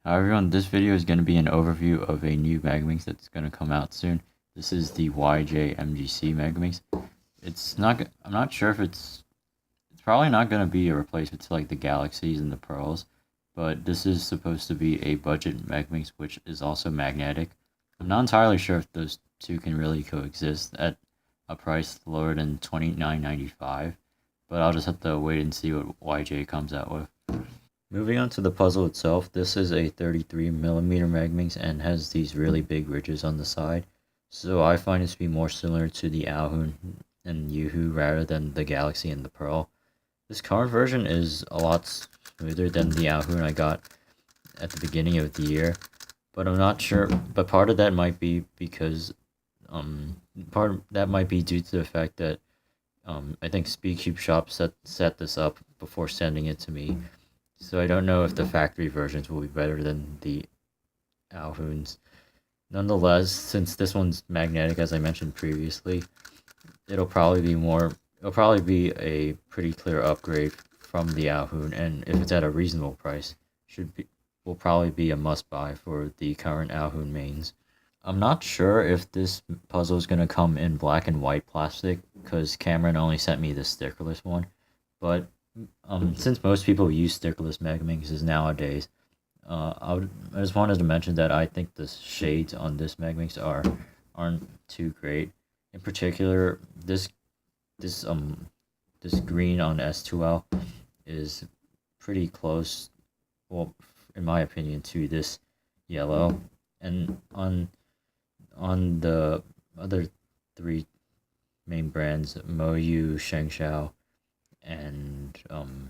Hi everyone, this video is going to be an overview of a new Megaminx that's going to come out soon. This is the YJ MGC Megaminx. I'm not sure if it's probably not going to be a replacement to like the Galaxies and the Pearls, but this is supposed to be a budget Megaminx which is also magnetic. I'm not entirely sure if those two can really coexist at a price lower than $29.95, but I'll just have to wait and see what YJ comes out with. Moving on to the puzzle itself, this is a 33mm Megaminx and has these really big ridges on the side, so I find this to be more similar to the Alhoon and Yoo-Hoo rather than the Galaxy and the Pearl. This current version is a lot smoother than the Alhoon I got at the beginning of the year, but I'm not sure, but part of that might be because, might be due to the fact that, I think Speedcube Shop set this up before sending it to me. So I don't know if the factory versions will be better than the Alhoons. Nonetheless, since this one's magnetic, as I mentioned previously, it'll probably be a pretty clear upgrade from the Alhoon, and if it's at a reasonable price, will probably be a must-buy for the current Alhoon mains. I'm not sure if this puzzle is going to come in black and white plastic, because Cameron only sent me the stickerless one, but since most people use stickerless Megaminxes nowadays, I just wanted to mention that I think the shades on this Megaminx aren't too great. In particular, this green on S2L is pretty close, well, in my opinion, to this yellow, and on the other three main brands, Moyu, Shengshao, and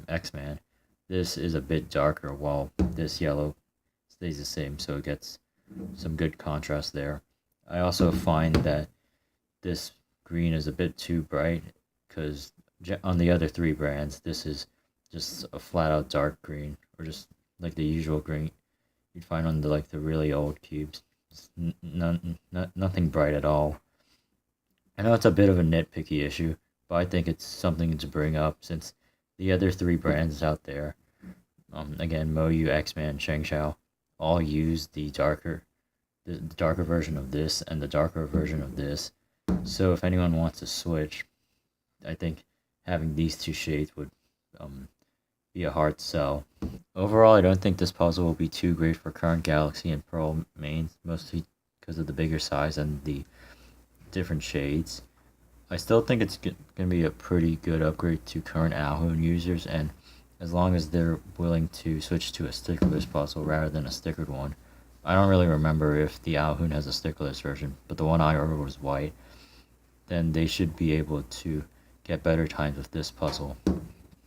X-Man, this is a bit darker while this yellow stays the same, so it gets some good contrast there. I also find that this green is a bit too bright, because on the other three brands this is just a flat out dark green, or just like the usual green you'd find on the really old cubes. It's nothing bright at all. I know it's a bit of a nitpicky issue, but I think it's something to bring up since the other three brands out there, again, Moyu, X-Man, Shengshao, all use the darker version of this and the darker version of this. So if anyone wants to switch, I think having these two shades would be a hard sell. Overall, I don't think this puzzle will be too great for current Galaxy and Pearl mains, mostly because of the bigger size and the different shades. I still think it's going to be a pretty good upgrade to current Alhoon users, and as long as they're willing to switch to a stickerless puzzle rather than a stickered one. I don't really remember if the Alhoon has a stickerless version, but the one I ordered was white. Then they should be able to get better times with this puzzle.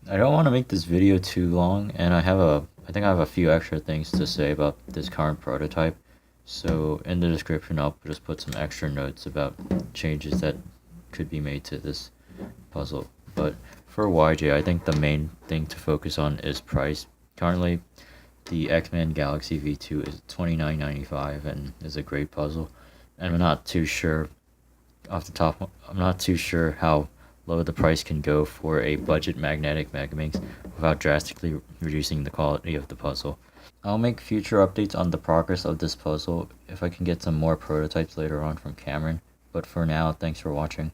I don't want to make this video too long, and I think I have a few extra things to say about this current prototype. So in the description I'll just put some extra notes about changes that could be made to this puzzle. But for YJ, I think the main thing to focus on is price. Currently, the X-Men Galaxy V2 is $29.95 and is a great puzzle. And I'm not too sure how low the price can go for a budget magnetic Megaminx without drastically reducing the quality of the puzzle. I'll make future updates on the progress of this puzzle if I can get some more prototypes later on from Cameron. But for now, thanks for watching.